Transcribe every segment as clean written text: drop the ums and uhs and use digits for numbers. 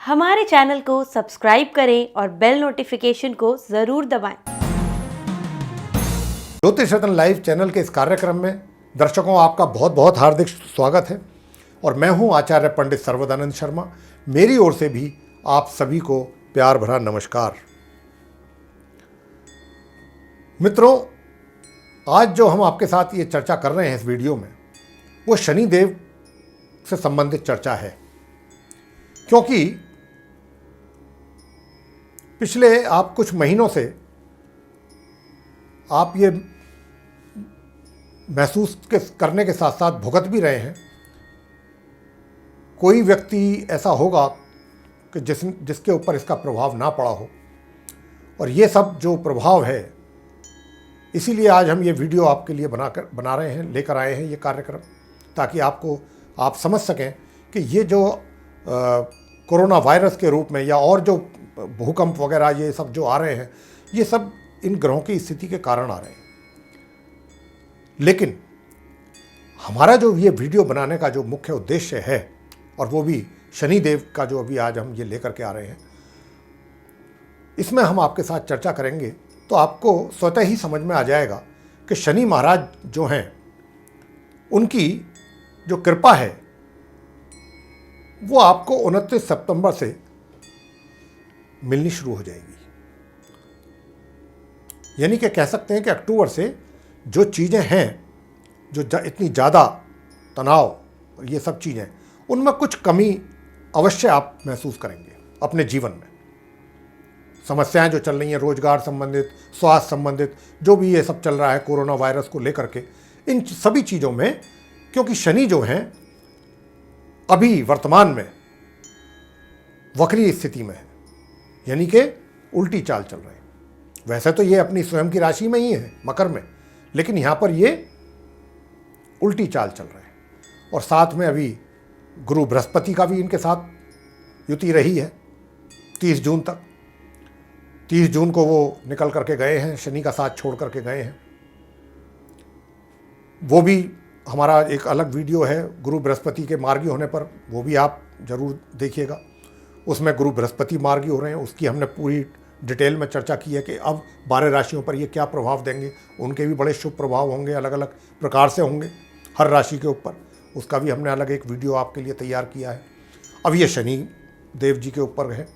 हमारे चैनल को सब्सक्राइब करें और बेल नोटिफिकेशन को ज़रूर दबाएं। ज्योतिष रत्न लाइव चैनल के इस कार्यक्रम में दर्शकों आपका बहुत बहुत हार्दिक स्वागत है और मैं हूं आचार्य पंडित सर्वदानंद शर्मा। मेरी ओर से भी आप सभी को प्यार भरा नमस्कार। मित्रों, आज जो हम आपके साथ ये चर्चा कर रहे हैं इस वीडियो में, वो शनिदेव से संबंधित चर्चा है, क्योंकि पिछले आप कुछ महीनों से आप ये महसूस करने के साथ साथ भुगत भी रहे हैं। कोई व्यक्ति ऐसा होगा कि जिसके ऊपर इसका प्रभाव ना पड़ा हो, और ये सब जो प्रभाव है, इसीलिए आज हम ये वीडियो आपके लिए बना रहे हैं, लेकर आए हैं ये कार्यक्रम, ताकि आप समझ सकें कि ये जो कोरोना वायरस के रूप में या और जो भूकंप वगैरह ये सब जो आ रहे हैं, ये सब इन ग्रहों की स्थिति के कारण आ रहे हैं। लेकिन हमारा जो ये वीडियो बनाने का जो मुख्य उद्देश्य है, और वो भी शनिदेव का जो अभी आज हम ये लेकर के आ रहे हैं, इसमें हम आपके साथ चर्चा करेंगे तो आपको स्वतः ही समझ में आ जाएगा कि शनि महाराज जो हैं, उनकी जो कृपा है वो आपको 29 सितंबर से मिलनी शुरू हो जाएगी। यानी कि कह सकते हैं कि अक्टूबर से जो चीज़ें हैं, जो इतनी ज़्यादा तनाव और ये सब चीज़ें, उनमें कुछ कमी अवश्य आप महसूस करेंगे अपने जीवन में। समस्याएं जो चल रही हैं रोजगार संबंधित, स्वास्थ्य संबंधित, जो भी ये सब चल रहा है कोरोना वायरस को लेकर के, इन सभी चीज़ों में, क्योंकि शनि जो हैं अभी वर्तमान में वक्री स्थिति में है, यानी कि उल्टी चाल चल रहे हैं। वैसे तो ये अपनी स्वयं की राशि में ही है, मकर में, लेकिन यहाँ पर ये उल्टी चाल चल रहे हैं। और साथ में अभी गुरु बृहस्पति का भी इनके साथ युति रही है 30 जून तक। 30 जून को वो निकल करके गए हैं, शनि का साथ छोड़ करके गए हैं। वो भी हमारा एक अलग वीडियो है गुरु बृहस्पति के मार्गी होने पर, वो भी आप जरूर देखिएगा। उसमें गुरु बृहस्पति मार्गी हो रहे हैं, उसकी हमने पूरी डिटेल में चर्चा की है कि अब 12 राशियों पर ये क्या प्रभाव देंगे। उनके भी बड़े शुभ प्रभाव होंगे, अलग अलग प्रकार से होंगे हर राशि के ऊपर। उसका भी हमने अलग एक वीडियो आपके लिए तैयार किया है। अब ये शनि देव जी के ऊपर है।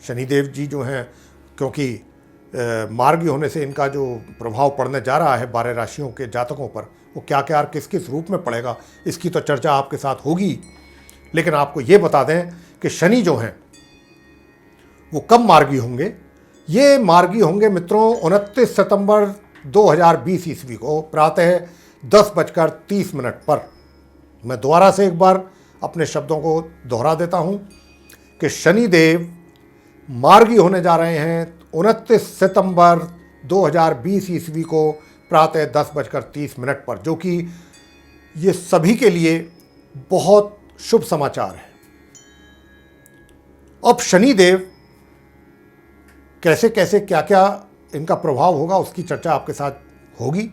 शनिदेव जी जो हैं, क्योंकि मार्गी होने से इनका जो प्रभाव पड़ने जा रहा है 12 राशियों के जातकों पर, वो क्या क्या किस किस रूप में पड़ेगा, इसकी तो चर्चा आपके साथ होगी। लेकिन आपको ये बता दें कि शनि जो हैं वो कब मार्गी होंगे। ये मार्गी होंगे मित्रों 29 सितंबर 2020 ईस्वी को प्रातः 10:30 पर। मैं दोबारा से एक बार अपने शब्दों को दोहरा देता हूं कि शनिदेव मार्गी होने जा रहे हैं 29 सितंबर 2020 ईस्वी को प्रातः 10:30 पर, जो कि ये सभी के लिए बहुत शुभ समाचार है। अब शनिदेव कैसे कैसे क्या क्या इनका प्रभाव होगा, उसकी चर्चा आपके साथ होगी।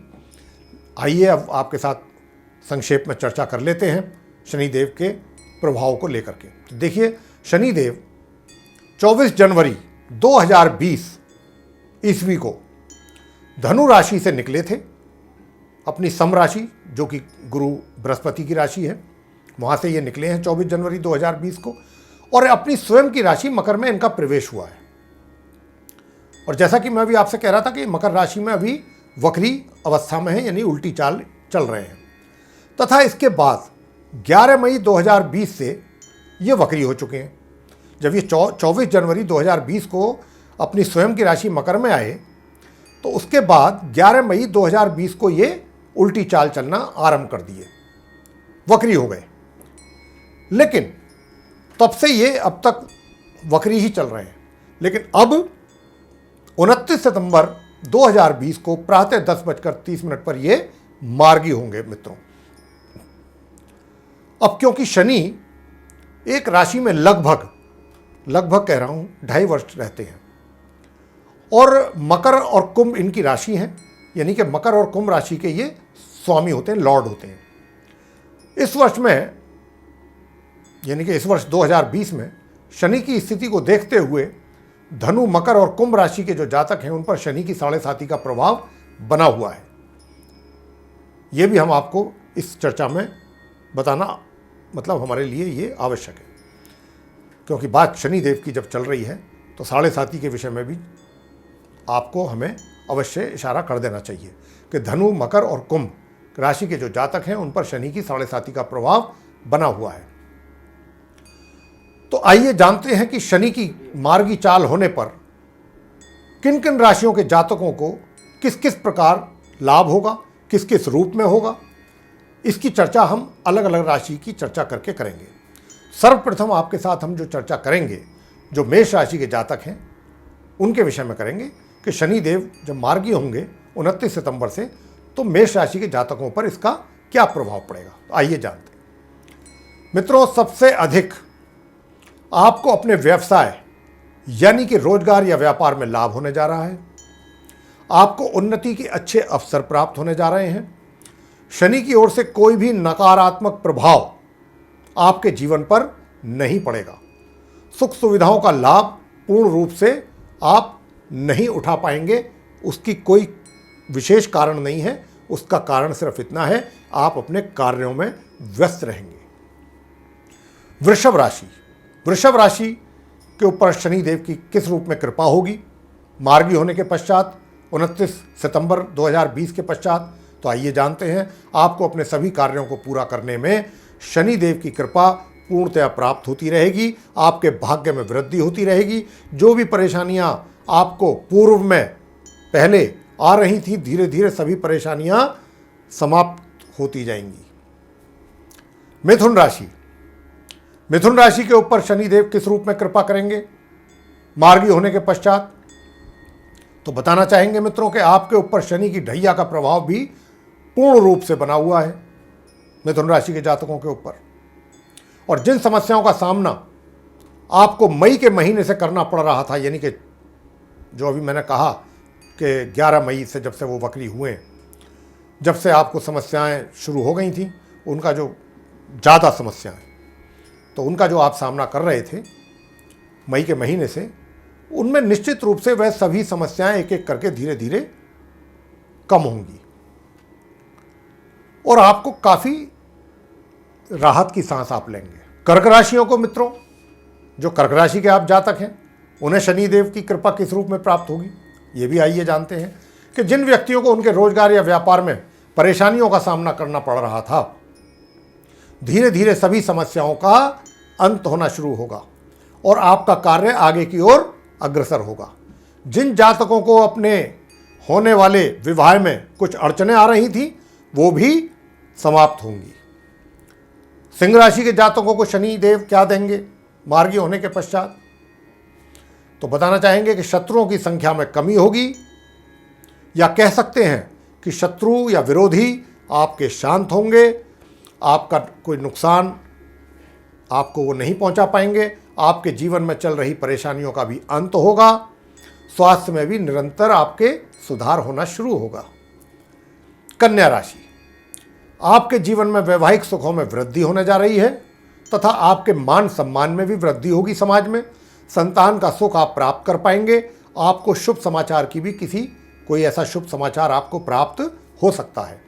आइए अब आपके साथ संक्षेप में चर्चा कर लेते हैं शनिदेव के प्रभाव को लेकर के। तो देखिए, शनिदेव 24 जनवरी 2020 ईस्वी को धनु राशि से निकले थे, अपनी सम राशि जो कि गुरु बृहस्पति की राशि है, वहाँ से ये निकले हैं 24 जनवरी 2020 को, और अपनी स्वयं की राशि मकर में इनका प्रवेश हुआ है। और जैसा कि मैं अभी आपसे कह रहा था कि मकर राशि में अभी वक्री अवस्था में है, यानी उल्टी चाल चल रहे हैं। तथा इसके बाद 11 मई 2020 से ये वक्री हो चुके हैं। जब ये 24 जनवरी 2020 को अपनी स्वयं की राशि मकर में आए, तो उसके बाद 11 मई 2020 को ये उल्टी चाल चलना आरंभ कर दिए, वक्री हो गए। लेकिन तब से ये अब तक वक्री ही चल रहे हैं। लेकिन अब 29 सितंबर 2020 को प्रातः 10:30 पर ये मार्गी होंगे मित्रों। अब क्योंकि शनि एक राशि में लगभग कह रहा हूं 2.5 वर्ष रहते हैं, और मकर और कुंभ इनकी राशि हैं, यानी कि मकर और कुंभ राशि के ये स्वामी होते हैं, लॉर्ड होते हैं। इस वर्ष में, यानी कि इस वर्ष 2020 में शनि की स्थिति को देखते हुए धनु, मकर और कुंभ राशि के जो जातक हैं उन पर शनि की 7.5 का प्रभाव बना हुआ है। यह भी हम आपको इस चर्चा में बताना मतलब हमारे लिए ये आवश्यक है, क्योंकि बात शनि देव की जब चल रही है तो 7.5 के विषय में भी आपको हमें अवश्य इशारा कर देना चाहिए कि धनु, मकर और कुंभ राशि के जो जातक हैं उन पर शनि की 7.5 का प्रभाव बना हुआ है। तो आइए जानते हैं कि शनि की मार्गी चाल होने पर किन किन राशियों के जातकों को किस किस प्रकार लाभ होगा, किस किस रूप में होगा। इसकी चर्चा हम अलग अलग राशि की चर्चा करके करेंगे। सर्वप्रथम आपके साथ हम जो चर्चा करेंगे, जो मेष राशि के जातक हैं उनके विषय में करेंगे कि शनिदेव जब मार्गी होंगे 29 सितंबर से, तो मेष राशि के जातकों पर इसका क्या प्रभाव पड़ेगा। आइए जानते हैं। मित्रों, सबसे अधिक आपको अपने व्यवसाय यानी कि रोजगार या व्यापार में लाभ होने जा रहा है। आपको उन्नति के अच्छे अवसर प्राप्त होने जा रहे हैं। शनि की ओर से कोई भी नकारात्मक प्रभाव आपके जीवन पर नहीं पड़ेगा। सुख सुविधाओं का लाभ पूर्ण रूप से आप नहीं उठा पाएंगे। उसकी कोई विशेष कारण नहीं है, उसका कारण सिर्फ इतना है, आप अपने कार्यों में व्यस्त रहेंगे। वृषभ राशि, वृषभ राशि के ऊपर शनिदेव की किस रूप में कृपा होगी मार्गी होने के पश्चात, 29 सितंबर 2020 के पश्चात। तो आइए जानते हैं। आपको अपने सभी कार्यों को पूरा करने में शनिदेव की कृपा पूर्णतया प्राप्त होती रहेगी। आपके भाग्य में वृद्धि होती रहेगी। जो भी परेशानियां आपको पूर्व में पहले आ रही थी, धीरे धीरे सभी परेशानियां समाप्त होती जाएंगी। मिथुन राशि, मिथुन राशि के ऊपर शनिदेव किस रूप में कृपा करेंगे मार्गी होने के पश्चात। तो बताना चाहेंगे मित्रों कि आपके ऊपर शनि की ढैया का प्रभाव भी पूर्ण रूप से बना हुआ है मिथुन राशि के जातकों के ऊपर। और जिन समस्याओं का सामना आपको मई के महीने से करना पड़ रहा था, यानी कि जो अभी मैंने कहा कि 11 मई से जब से वो वक्री हुए, जब से आपको समस्याएं शुरू हो गई थी, उनका जो ज़्यादा समस्याएं, तो उनका जो आप सामना कर रहे थे मई के महीने से, उनमें निश्चित रूप से वह सभी समस्याएं एक एक करके धीरे धीरे कम होंगी और आपको काफ़ी राहत की सांस आप लेंगे। कर्क राशियों को मित्रों, जो कर्क राशि के आप जातक हैं, उन्हें शनिदेव की कृपा किस रूप में प्राप्त होगी, ये भी आइए जानते हैं कि जिन व्यक्तियों को उनके रोजगार या व्यापार में परेशानियों का सामना करना पड़ रहा था, धीरे धीरे सभी समस्याओं का अंत होना शुरू होगा और आपका कार्य आगे की ओर अग्रसर होगा। जिन जातकों को अपने होने वाले विवाह में कुछ अड़चनें आ रही थी, वो भी समाप्त होंगी। सिंह राशि के जातकों को शनि देव क्या देंगे मार्गी होने के पश्चात। तो बताना चाहेंगे कि शत्रुओं की संख्या में कमी होगी, या कह सकते हैं कि शत्रु या विरोधी आपके शांत होंगे। आपका कोई नुकसान आपको वो नहीं पहुंचा पाएंगे। आपके जीवन में चल रही परेशानियों का भी अंत होगा। स्वास्थ्य में भी निरंतर आपके सुधार होना शुरू होगा। कन्या राशि, आपके जीवन में वैवाहिक सुखों में वृद्धि होने जा रही है तथा आपके मान सम्मान में भी वृद्धि होगी। समाज में संतान का सुख आप प्राप्त कर पाएंगे। आपको शुभ समाचार की भी कोई ऐसा शुभ समाचार आपको प्राप्त हो सकता है।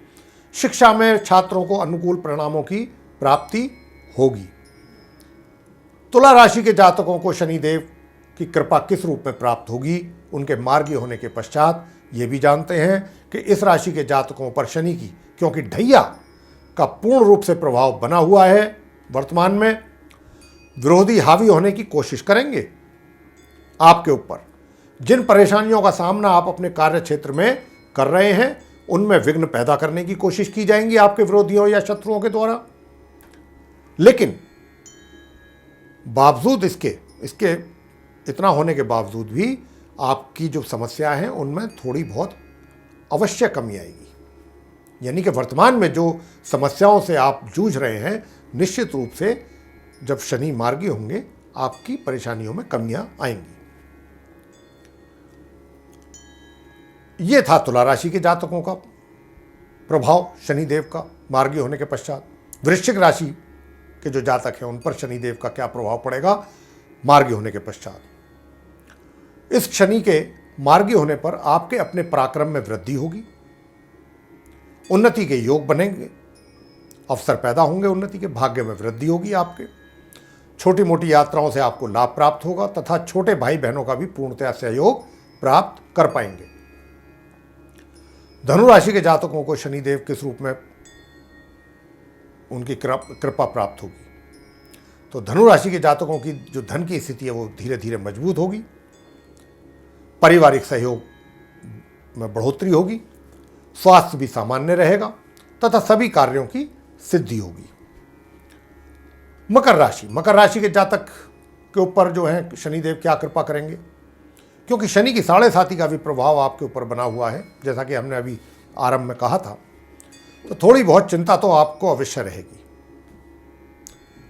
शिक्षा में छात्रों को अनुकूल परिणामों की प्राप्ति होगी। तुला राशि के जातकों को शनिदेव की कृपा किस रूप में प्राप्त होगी उनके मार्गी होने के पश्चात, ये भी जानते हैं कि इस राशि के जातकों पर शनि की, क्योंकि ढैया का पूर्ण रूप से प्रभाव बना हुआ है वर्तमान में, विरोधी हावी होने की कोशिश करेंगे आपके ऊपर। जिन परेशानियों का सामना आप अपने कार्य क्षेत्र में कर रहे हैं, उनमें विघ्न पैदा करने की कोशिश की जाएंगी आपके विरोधियों या शत्रुओं के द्वारा। लेकिन बावजूद इसके इतना होने के बावजूद भी आपकी जो समस्या है उनमें थोड़ी बहुत अवश्य कमी आएगी। यानी कि वर्तमान में जो समस्याओं से आप जूझ रहे हैं, निश्चित रूप से जब शनि मार्गी होंगे आपकी परेशानियों में कमियां आएंगी। ये था तुला राशि के जातकों का प्रभाव शनिदेव का मार्गी होने के पश्चात। वृश्चिक राशि के जो जातक हैं उन पर शनिदेव का क्या प्रभाव पड़ेगा मार्गी होने के पश्चात। इस शनि के मार्गी होने पर आपके अपने पराक्रम में वृद्धि होगी, उन्नति के योग बनेंगे, अवसर पैदा होंगे, उन्नति के भाग्य में वृद्धि होगी आपके। छोटी मोटी यात्राओं से आपको लाभ प्राप्त होगा तथा छोटे भाई बहनों का भी पूर्णतया सहयोग प्राप्त कर पाएंगे। धनु राशि के जातकों को शनिदेव किस रूप में उनकी कृपा प्राप्त होगी? तो धनु राशि के जातकों की जो धन की स्थिति है वो धीरे धीरे मजबूत होगी, पारिवारिक सहयोग में बढ़ोतरी होगी, स्वास्थ्य भी सामान्य रहेगा तथा सभी कार्यों की सिद्धि होगी। मकर राशि के जातक के ऊपर जो है शनिदेव क्या कृपा करेंगे? क्योंकि शनि की 7.5 का भी प्रभाव आपके ऊपर बना हुआ है, जैसा कि हमने अभी आरंभ में कहा था, तो थोड़ी बहुत चिंता तो आपको अवश्य रहेगी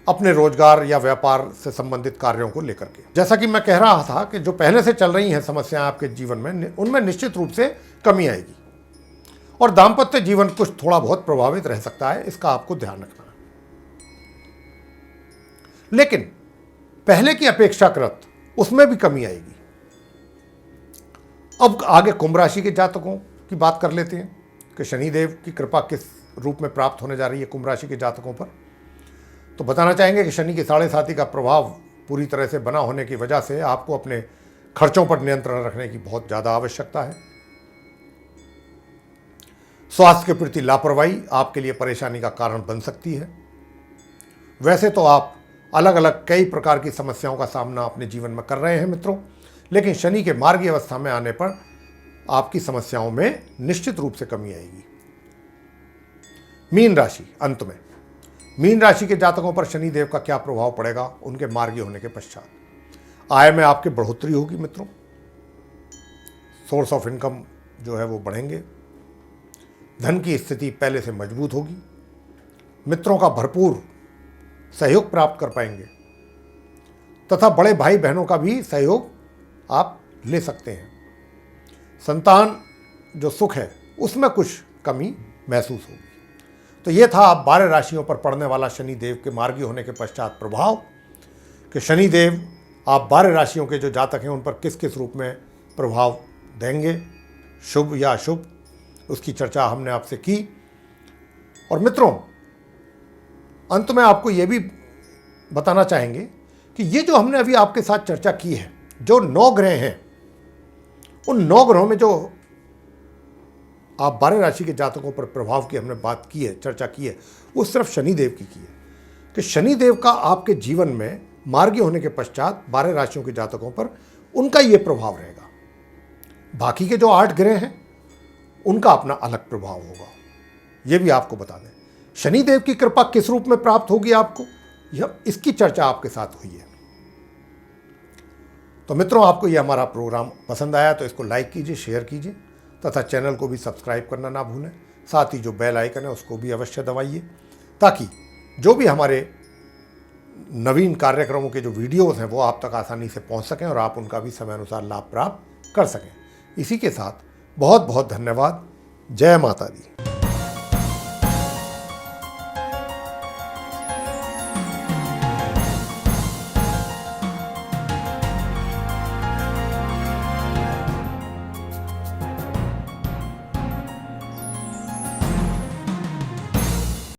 अपने रोजगार या व्यापार से संबंधित कार्यों को लेकर के। जैसा कि मैं कह रहा था कि जो पहले से चल रही हैं समस्याएं आपके जीवन में, उनमें निश्चित रूप से कमी आएगी और दाम्पत्य जीवन कुछ थोड़ा बहुत प्रभावित रह सकता है, इसका आपको ध्यान रखना है। लेकिन पहले की अपेक्षाकृत उसमें भी कमी आएगी। अब आगे कुंभ राशि के जातकों की बात कर लेते हैं कि शनिदेव की कृपा किस रूप में प्राप्त होने जा रही है कुंभ राशि के जातकों पर। तो बताना चाहेंगे कि शनि की 7.5 का प्रभाव पूरी तरह से बना होने की वजह से आपको अपने खर्चों पर नियंत्रण रखने की बहुत ज़्यादा आवश्यकता है। स्वास्थ्य के प्रति लापरवाही आपके लिए परेशानी का कारण बन सकती है। वैसे तो आप अलग अलग कई प्रकार की समस्याओं का सामना अपने जीवन में कर रहे हैं मित्रों, लेकिन शनि के मार्गी अवस्था में आने पर आपकी समस्याओं में निश्चित रूप से कमी आएगी। मीन राशि, अंत में मीन राशि के जातकों पर शनिदेव का क्या प्रभाव पड़ेगा उनके मार्गी होने के पश्चात? आय में आपके बढ़ोतरी होगी मित्रों, सोर्स ऑफ इनकम जो है वो बढ़ेंगे, धन की स्थिति पहले से मजबूत होगी, मित्रों का भरपूर सहयोग प्राप्त कर पाएंगे तथा बड़े भाई बहनों का भी सहयोग आप ले सकते हैं। संतान जो सुख है उसमें कुछ कमी महसूस होगी। तो ये था आप 12 राशियों पर पड़ने वाला शनिदेव के मार्गी होने के पश्चात प्रभाव कि शनिदेव आप 12 राशियों के जो जातक हैं उन पर किस किस रूप में प्रभाव देंगे, शुभ या अशुभ, उसकी चर्चा हमने आपसे की। और मित्रों, अंत में आपको ये भी बताना चाहेंगे कि ये जो हमने अभी आपके साथ चर्चा की है, जो 9 ग्रह हैं, उन 9 ग्रहों में जो आप 12 राशि के जातकों पर प्रभाव की हमने बात की है, चर्चा की है, वो सिर्फ शनिदेव की है कि शनिदेव का आपके जीवन में मार्गी होने के पश्चात 12 राशियों के जातकों पर उनका ये प्रभाव रहेगा। बाकी के जो 8 ग्रह हैं उनका अपना अलग प्रभाव होगा, ये भी आपको बता दें। शनिदेव की कृपा किस रूप में प्राप्त होगी आपको, यह इसकी चर्चा आपके साथ हुई है। तो मित्रों, आपको यह हमारा प्रोग्राम पसंद आया तो इसको लाइक कीजिए, शेयर कीजिए तथा चैनल को भी सब्सक्राइब करना ना भूलें। साथ ही जो बेल आइकन है उसको भी अवश्य दबाइए ताकि जो भी हमारे नवीन कार्यक्रमों के जो वीडियोस हैं वो आप तक आसानी से पहुंच सकें और आप उनका भी समय अनुसार लाभ प्राप्त कर सकें। इसी के साथ बहुत बहुत धन्यवाद। जय माता दी।